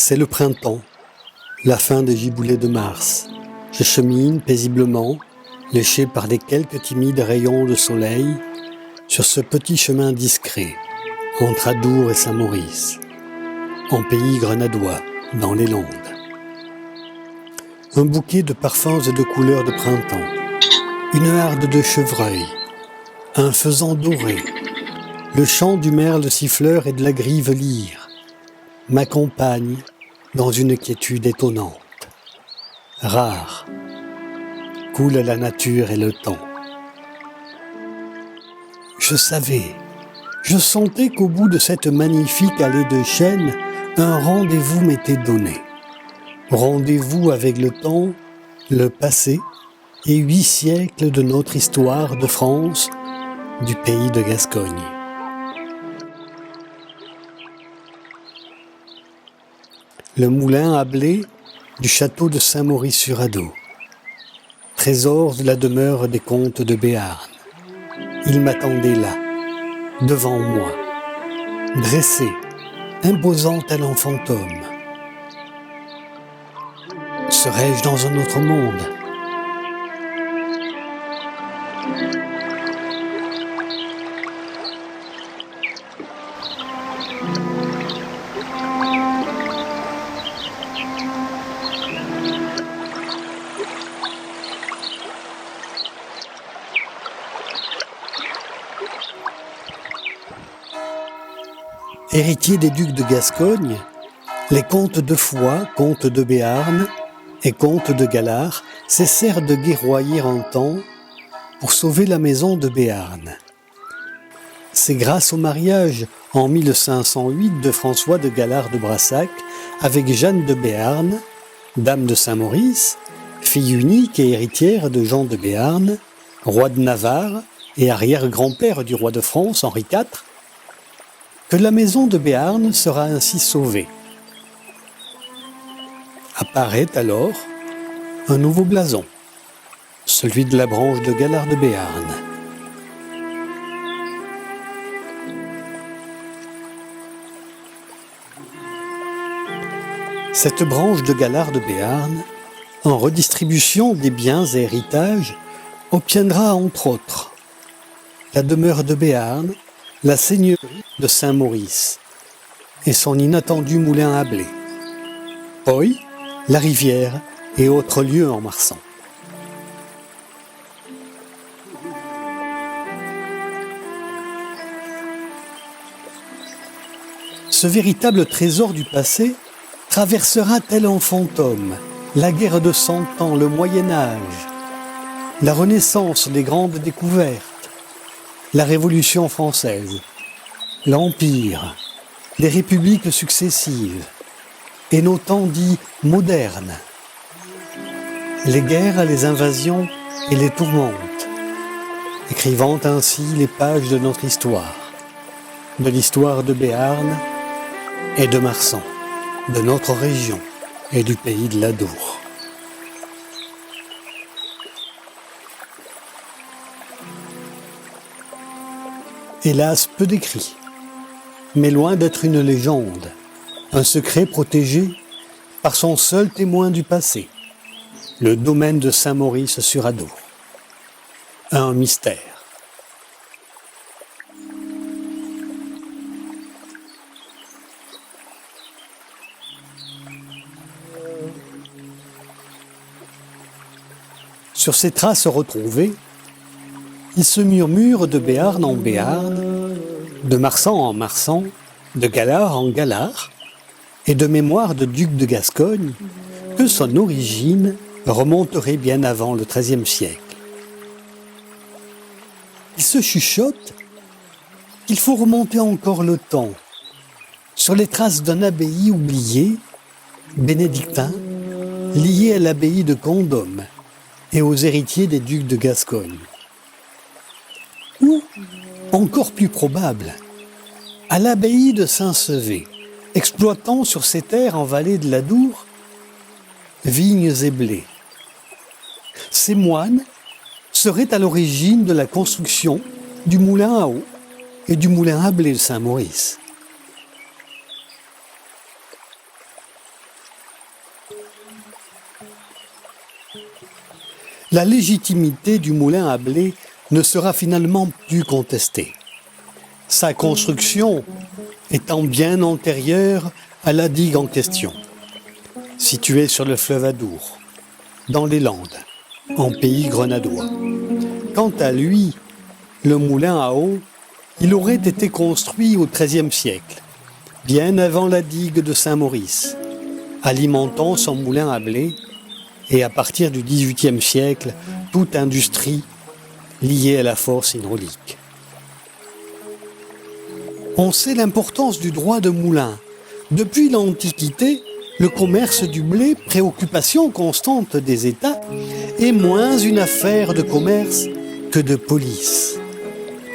C'est le printemps, la fin des giboulées de mars. Je chemine paisiblement, léché par les quelques timides rayons de soleil, sur ce petit chemin discret, entre Adour et Saint-Maurice, en pays grenadois, dans les Landes. Un bouquet de parfums et de couleurs de printemps, une harde de chevreuil, un faisan doré, le chant du merle siffleur et de la grive lyre m'accompagnent dans une quiétude étonnante. Rare, coule la nature et le temps. Je savais, je sentais qu'au bout de cette magnifique allée de chênes, un rendez-vous m'était donné. Rendez-vous avec le temps, le passé et 8 siècles de notre histoire de France, du pays de Gascogne. Le moulin à blé du château de Saint-Maurice-sur-Adour, trésor de la demeure des comtes de Béarn. Il m'attendait là, devant moi, dressé, imposant tel un fantôme. Serais-je dans un autre monde ? Héritiers des ducs de Gascogne, les comtes de Foix, comtes de Béarn et comtes de Galard cessèrent de guerroyer un temps pour sauver la maison de Béarn. C'est grâce au mariage en 1508 de François de Galard de Brassac avec Jeanne de Béarn, dame de Saint-Maurice, fille unique et héritière de Jean de Béarn, roi de Navarre et arrière-grand-père du roi de France Henri IV, que la maison de Béarn sera ainsi sauvée. Apparaît alors un nouveau blason, celui de la branche de Galard de Béarn. Cette branche de Galard de Béarn, en redistribution des biens et héritages, obtiendra entre autres la demeure de Béarn, la seigneurie de Saint-Maurice et son inattendu moulin à blé, Poy, la rivière et autres lieux en Marsan. Ce véritable trésor du passé traversera tel un fantôme la guerre de 100 ans, le Moyen-Âge, la Renaissance, les grandes découvertes, la Révolution française, l'Empire, les républiques successives et nos temps dits modernes, les guerres, les invasions et les tourmentes, écrivant ainsi les pages de notre histoire, de l'histoire de Béarn et de Marsan, de notre région et du pays de l'Adour. Hélas, peu d'écrits, mais loin d'être une légende, un secret protégé par son seul témoin du passé, le domaine de Saint-Maurice-sur-Adour. Un mystère. Sur ces traces retrouvées, il se murmure de Béarn en Béarn, de Marsan en Marsan, de Galard en Galard, et de mémoire de duc de Gascogne, que son origine remonterait bien avant le XIIIe siècle. Il se chuchote qu'il faut remonter encore le temps, sur les traces d'une abbaye oubliée, bénédictin, liée à l'abbaye de Condom et aux héritiers des ducs de Gascogne. Ou, encore plus probable, à l'abbaye de Saint-Sevé, exploitant sur ses terres en vallée de l'Adour vignes et blés. Ces moines seraient à l'origine de la construction du moulin à eau et du moulin à blé de Saint-Maurice. La légitimité du moulin à blé ne sera finalement plus contestée. Sa construction étant bien antérieure à la digue en question, située sur le fleuve Adour, dans les Landes, en pays grenadois. Quant à lui, le moulin à eau, il aurait été construit au XIIIe siècle, bien avant la digue de Saint-Maurice, alimentant son moulin à blé, et à partir du XVIIIe siècle, toute industrie liée à la force hydraulique. On sait l'importance du droit de moulin. Depuis l'Antiquité, le commerce du blé, préoccupation constante des États, est moins une affaire de commerce que de police.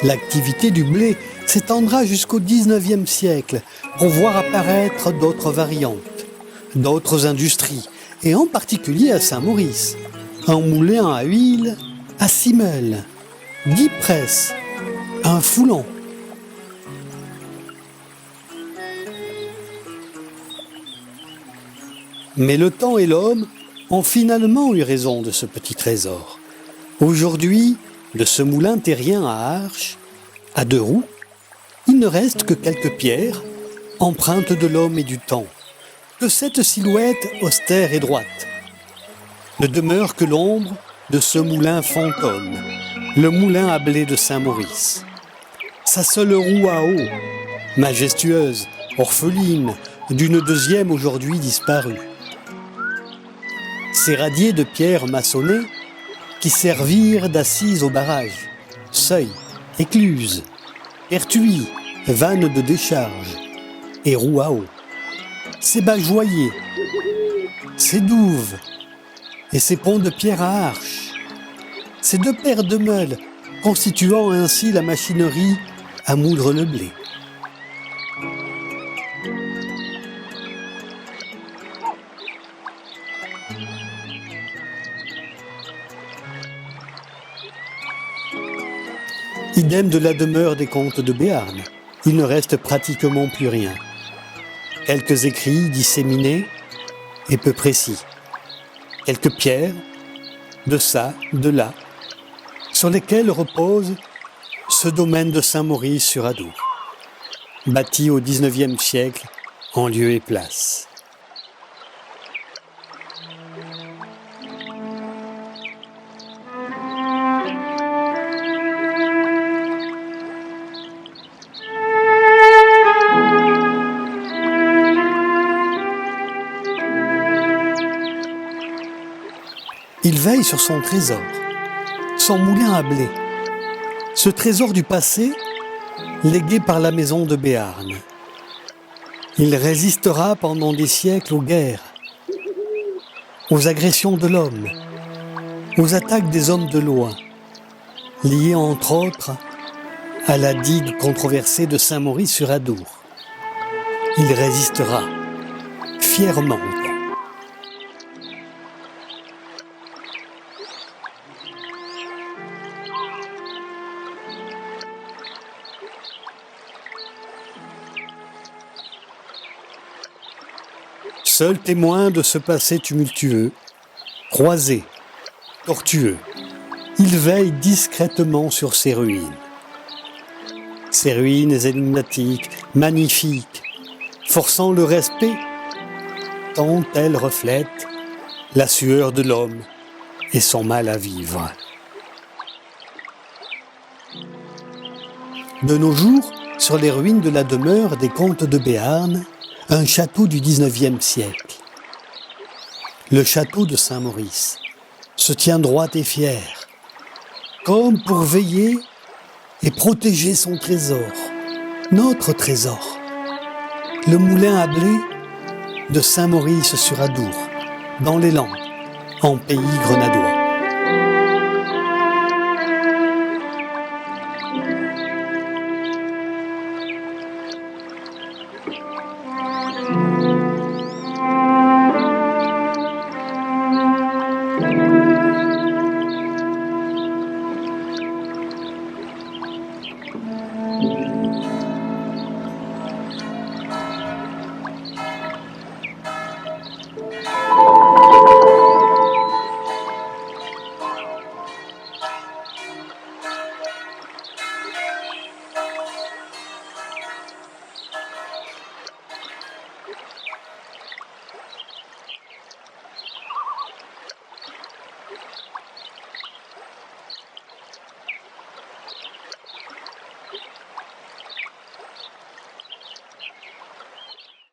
L'activité du blé s'étendra jusqu'au XIXe siècle pour voir apparaître d'autres variantes, d'autres industries, et en particulier à Saint-Maurice, un moulin à huile à 6 meules, 10 presses, un foulon. Mais le temps et l'homme ont finalement eu raison de ce petit trésor. Aujourd'hui, de ce moulin terrien à arche, à 2 roues, il ne reste que quelques pierres, empreintes de l'homme et du temps, que cette silhouette austère et droite. Ne demeure que l'ombre de ce moulin fantôme, le moulin à blé de Saint-Maurice. Sa seule roue à eau, majestueuse, orpheline, d'une deuxième aujourd'hui disparue. Ces radiers de pierre maçonnée qui servirent d'assises au barrage, seuil, écluses, pertuis, vannes de décharge et roues à eau. Ces bajoyers, ces douves et ces ponts de pierre à arche, ces 2 paires de meules constituant ainsi la machinerie à moudre le blé. Idem de la demeure des comtes de Béarn, il ne reste pratiquement plus rien. Quelques écrits disséminés et peu précis. Quelques pierres, de ça, de là, sur lesquelles repose ce domaine de Saint-Maurice sur Adour, bâti au XIXe siècle en lieu et place. Il veille sur son trésor, son moulin à blé, ce trésor du passé légué par la maison de Béarn. Il résistera pendant des siècles aux guerres, aux agressions de l'homme, aux attaques des hommes de loi, liées entre autres à la digue controversée de Saint-Maurice sur Adour. Il résistera fièrement. Seul témoin de ce passé tumultueux, croisé, tortueux, il veille discrètement sur ces ruines. Ces ruines énigmatiques, magnifiques, forçant le respect, tant elles reflètent la sueur de l'homme et son mal à vivre. De nos jours, sur les ruines de la demeure des comtes de Béarn, un château du XIXe siècle. Le château de Saint-Maurice se tient droit et fier, comme pour veiller et protéger son trésor, notre trésor, le moulin à blé de Saint-Maurice sur Adour, dans les Landes, en pays grenadois.